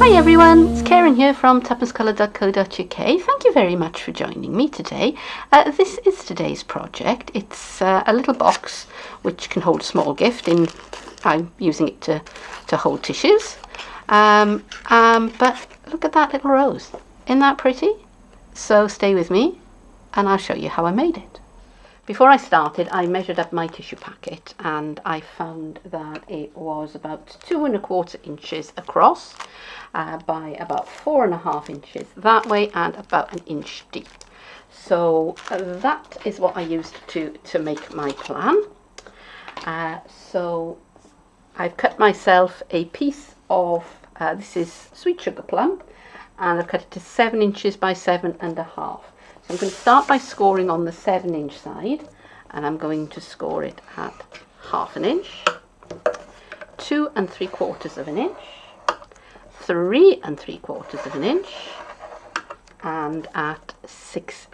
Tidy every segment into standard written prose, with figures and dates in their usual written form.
Hi everyone, it's Keren here from tuppencecoloured.co.uk. Thank you very much for joining me today. This is today's project. It's a little box which can hold a small gift. I'm using it to hold tissues. But look at that little rose. Isn't that pretty? So stay with me and I'll show you how I made it. Before I started, I measured up my tissue packet and I found that it was about 2¼ inches across by about 4½ inches that way and about 1 inch deep. So that is what I used to make my plan. So I've cut myself a piece of, this is sweet sugar plum, and I've cut it to 7 inches by 7½ So I'm going to start by scoring on the 7-inch side, and I'm going to score it at 1/2 inch, 2 3/4 inch, 3 3/4 inch, and at 3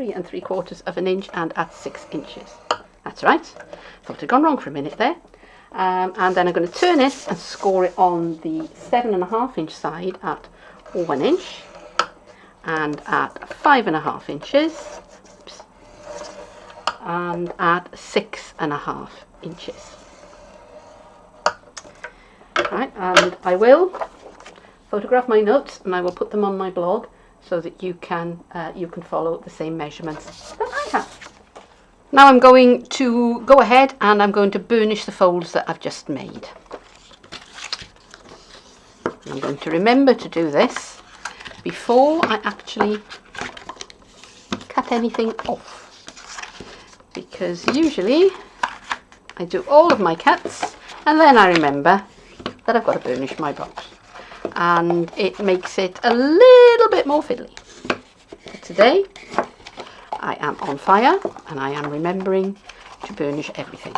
3/4 inch and at 6 inches. That's right. Thought I'd gone wrong for a minute there. And then I'm going to turn it and score it on the 7½ inch side at 1 inch. And at 5½ inches, and at 6½ inches. Right, and I will photograph my notes and I will put them on my blog so that you can follow the same measurements that I have. Now I'm going to go ahead and I'm going to burnish the folds that I've just made. I'm going to remember to do this before I actually cut anything off, because usually I do all of my cuts and then I remember that I've got to burnish my box and it makes it a little bit more fiddly. But today I am on fire and I am remembering to burnish everything.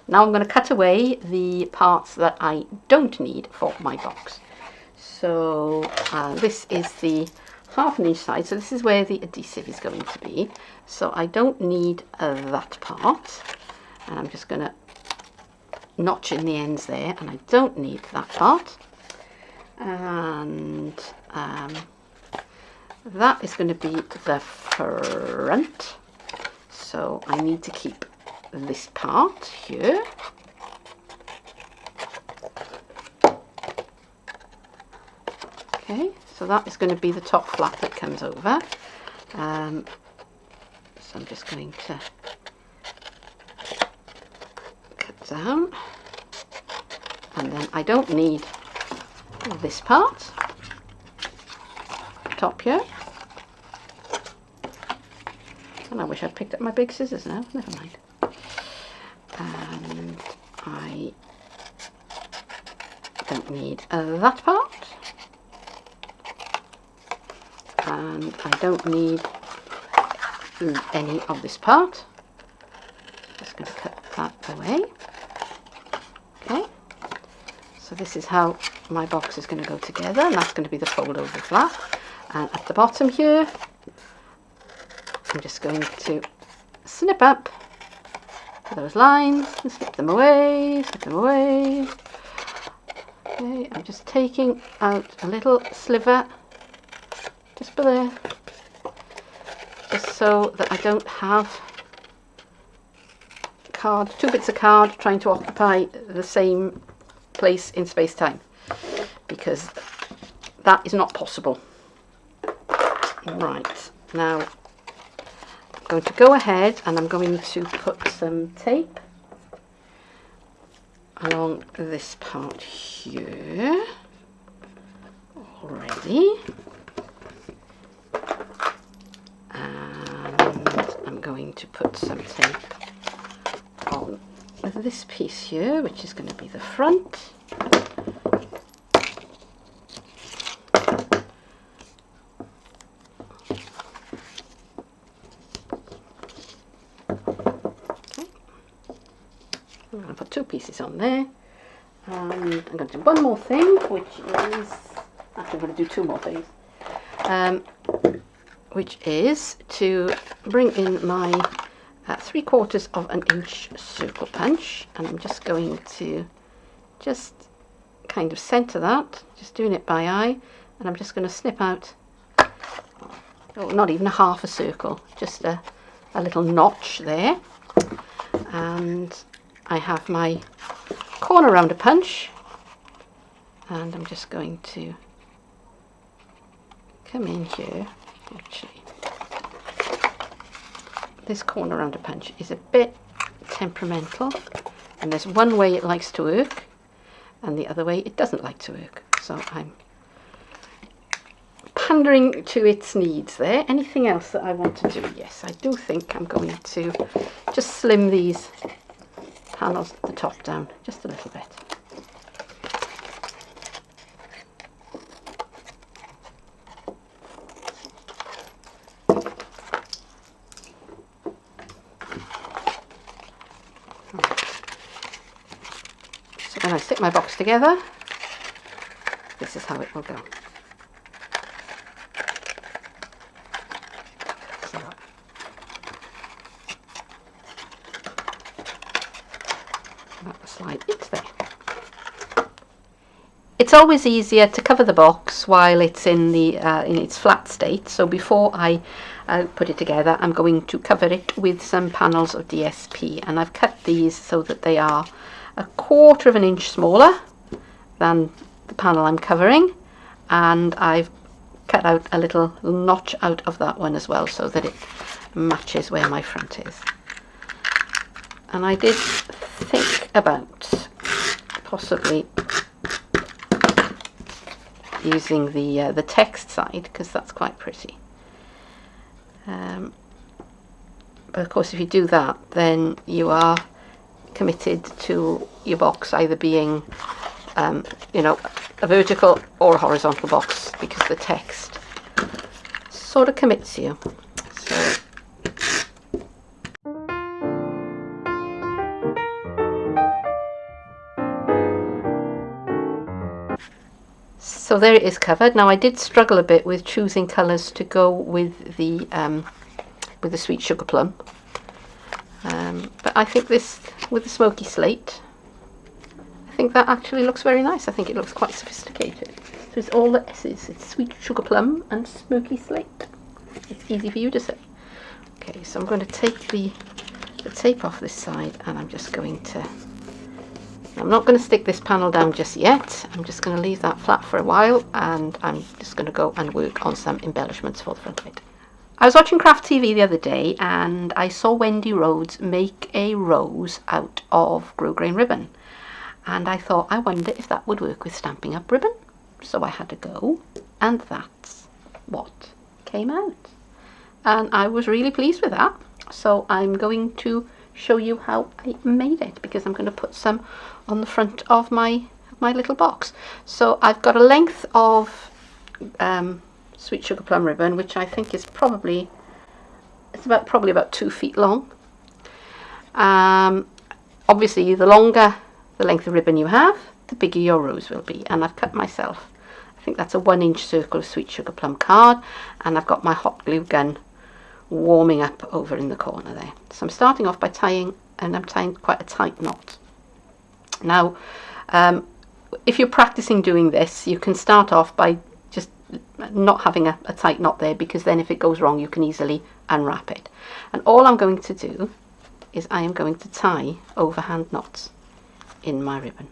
Now I'm going to cut away the parts that I don't need for my box. So this is the 1/2 inch side, so this is where the adhesive is going to be. So I don't need that part, and I'm just going to notch in the ends there, and I don't need that part. And that is going to be the front, so I need to keep this part here. Okay, so that is going to be the top flap that comes over. So I'm just going to cut down, and then I don't need this part, top here. And I wish I'd picked up my big scissors now, never mind. And I don't need that part. And I don't need any of this part. Just going to cut that away. Okay, so this is how my box is going to go together, and that's going to be the fold over flap. And at the bottom here, I'm just going to snip up those lines and snip them away, Okay, I'm just taking out a little sliver just below, just so that I don't have two bits of card trying to occupy the same place in space-time, because that is not possible. Right, now I'm going to go ahead and I'm going to put some tape along this part here already. I'm going to put some tape on this piece here, which is going to be the front. Okay. I'm going to put 2 pieces on there. And I'm going to do one more thing, which is, actually I'm going to do 2 more things. Which is to bring in my 3/4 inch circle punch, and I'm just going to kind of centre that, just doing it by eye, and I'm just going to snip out, oh, not even a half a circle, just a little notch there. And I have my corner rounder punch, and I'm just going to come in here. Actually, this corner rounder punch is a bit temperamental, and there's one way it likes to work and the other way it doesn't like to work, so I'm pandering to its needs there. Anything else that I want to do? Yes, I do think I'm going to just slim these panels at the top down just a little bit. So when I stick my box together, this is how it will go. So that will slide into there. It's always easier to cover the box while it's in its flat state. So before I put it together, I'm going to cover it with some panels of DSP, and I've cut these so that they are 1/4 of an inch smaller than the panel I'm covering, and I've cut out a little notch out of that one as well so that it matches where my front is. And I did think about possibly using the text side, because that's quite pretty. But of course, if you do that, then you are committed to your box either being you know, a vertical or a horizontal box, because the text sort of commits you. So there it is covered. Now I did struggle a bit with choosing colours to go with the sweet sugar plum, but I think this with the smoky slate, I think that actually looks very nice. I think it looks quite sophisticated. So it's all the S's. It's sweet sugar plum and smoky slate. It's easy for you to say. Okay, so I'm going to take the tape off this side, and I'm just going to, I'm not going to stick this panel down just yet. I'm just going to leave that flat for a while, and I'm just going to go and work on some embellishments for the front of it. I was watching Craft TV the other day, and I saw Wendy Rhodes make a rose out of grosgrain ribbon. And I thought, I wonder if that would work with Stampin' Up ribbon. So I had a go, and that's what came out. And I was really pleased with that. So I'm going to show you how I made it, because I'm going to put some on the front of my little box. So I've got a length of sweet sugar plum ribbon, which I think is probably, probably about 2 feet long. Obviously, the longer the length of ribbon you have, the bigger your rose will be. And I've cut myself, I think that's a 1-inch circle of sweet sugar plum card, and I've got my hot glue gun warming up over in the corner there. So I'm starting off by tying, and I'm tying quite a tight knot. Now, if you're practicing doing this, you can start off by just not having a tight knot there, because then if it goes wrong, you can easily unwrap it. And all I'm going to do is I am going to tie overhand knots in my ribbon.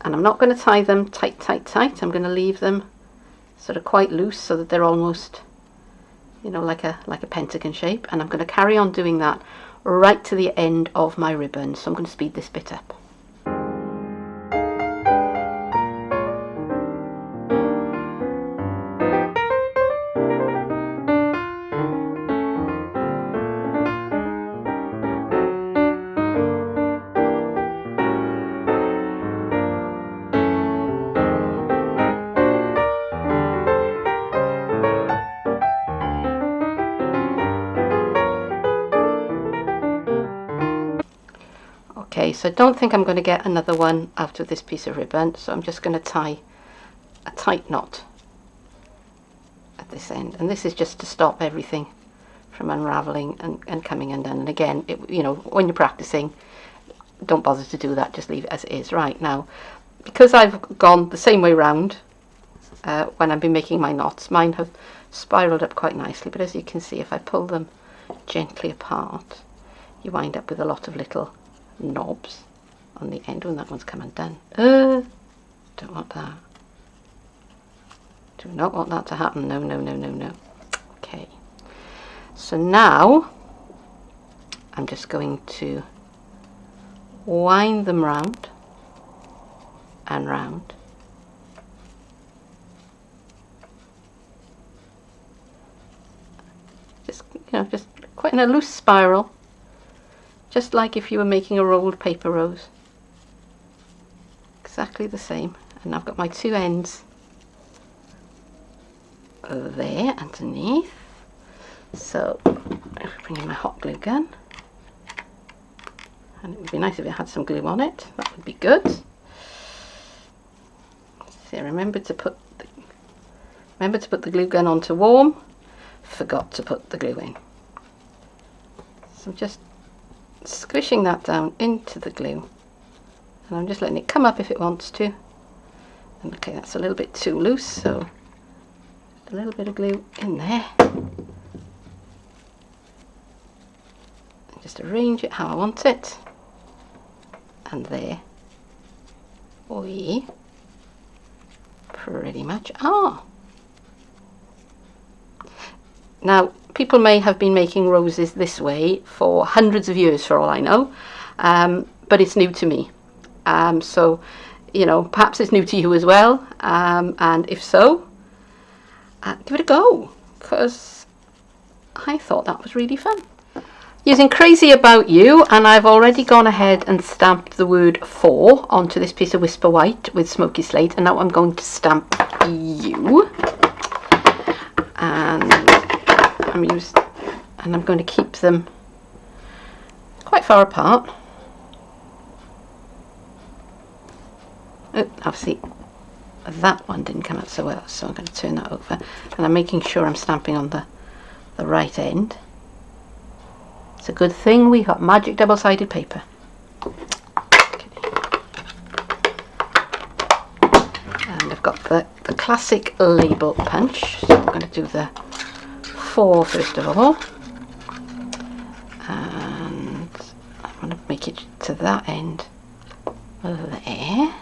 And I'm not going to tie them tight, tight, tight. I'm going to leave them sort of quite loose so that they're almost, you know, like a pentagon shape. And I'm going to carry on doing that right to the end of my ribbon. So I'm going to speed this bit up. Okay, so I don't think I'm going to get another one out of this piece of ribbon, so I'm just going to tie a tight knot at this end, and this is just to stop everything from unraveling and coming undone. And again, you know, when you're practicing, don't bother to do that, just leave it as it is. Right, now, because I've gone the same way round when I've been making my knots, mine have spiraled up quite nicely, but as you can see, if I pull them gently apart, you wind up with a lot of little knobs on the end. When that one's come undone. Don't want that. Do not want that to happen. No, no, no, no, no. Okay. So now I'm just going to wind them round and round. Just, you know, just quite in a loose spiral, just like if you were making a rolled paper rose. Exactly the same. And I've got my two ends there underneath. So if I bring in my hot glue gun, and it would be nice if it had some glue on it, that would be good. See, I remembered to put the glue gun on to warm, forgot to put the glue in. So I'm just squishing that down into the glue, and I'm just letting it come up if it wants to. And okay, that's a little bit too loose, so just a little bit of glue in there. And just arrange it how I want it. And there we pretty much are. Now, people may have been making roses this way for hundreds of years for all I know, but it's new to me. So, you know, perhaps it's new to you as well, and if so, give it a go, because I thought that was really fun. Using Crazy About You, and I've already gone ahead and stamped the word for onto this piece of Whisper White with Smoky Slate, and now I'm going to stamp you. And I'm going to keep them quite far apart. Oh, obviously that one didn't come out so well, so I'm going to turn that over, and I'm making sure I'm stamping on the right end. It's a good thing we got magic double-sided paper. Okay. And I've got the classic label punch, so I'm going to do the 4 first of all, and I want to make it to that end there.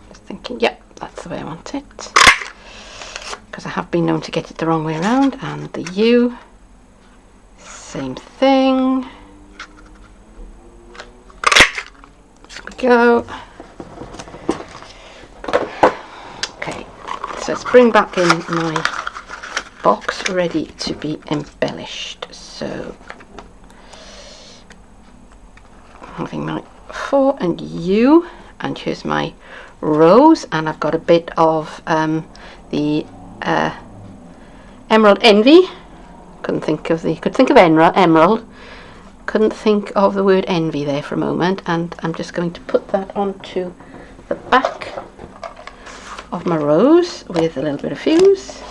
Just thinking, yep, that's the way I want it, because I have been known to get it the wrong way around. And the U, same thing. There we go. Okay, so let's bring back in my box ready to be embellished. So having my 4 and U, and here's my rose, and I've got a bit of the Emerald Envy. Could think of emerald. Couldn't think of the word envy there for a moment, and I'm just going to put that onto the back of my rose with a little bit of fuse.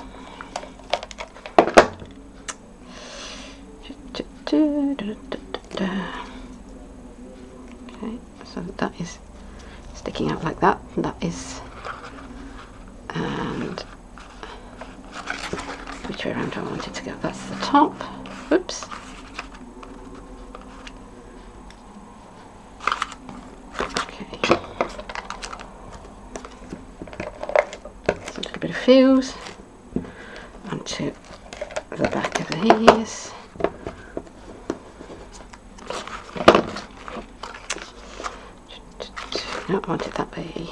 Okay, so that is sticking out like that, and that is, and which way around do I want it to go? That's the top. Oops. Okay. So a little bit of fuse onto the back of these. No, I want it that way.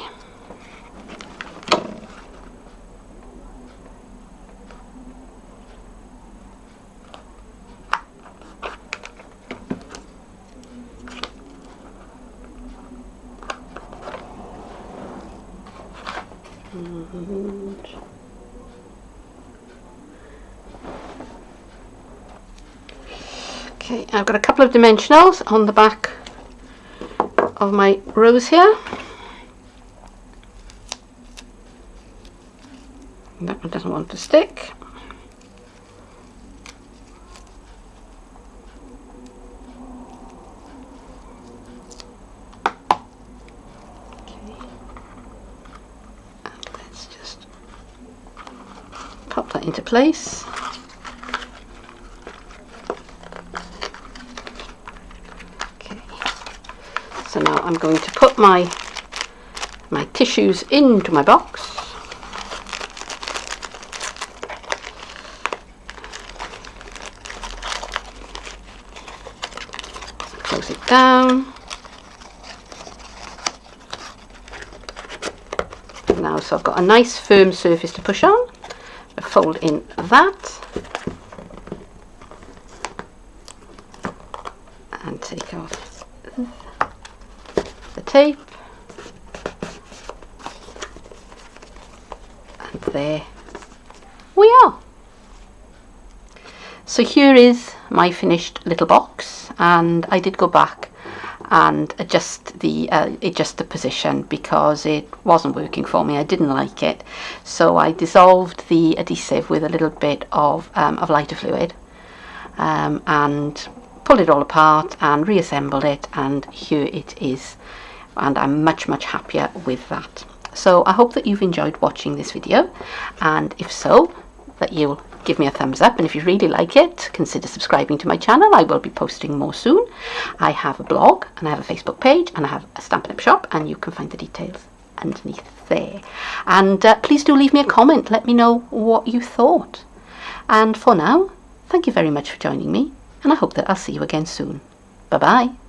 Okay, I've got a couple of dimensionals on the back of my rose here. That one doesn't want to stick. Pop that into place. Okay. So now I'm going to put my tissues into my box. Close it down. Now, so I've got a nice firm surface to push on. Fold in that and take off the tape, and there we are. So here is my finished little box, and I did go back and adjust the position because it wasn't working for me. I didn't like it, so I dissolved the adhesive with a little bit of lighter fluid and pulled it all apart and reassembled it, and here it is, and I'm much happier with that. So I hope that you've enjoyed watching this video, and if so, that you'll give me a thumbs up, and if you really like it, consider subscribing to my channel. I will be posting more soon. I have a blog, and I have a Facebook page, and I have a Stampin' Up shop, and you can find the details underneath there. And please do leave me a comment, let me know what you thought. And for now, thank you very much for joining me, and I hope that I'll see you again soon. Bye bye.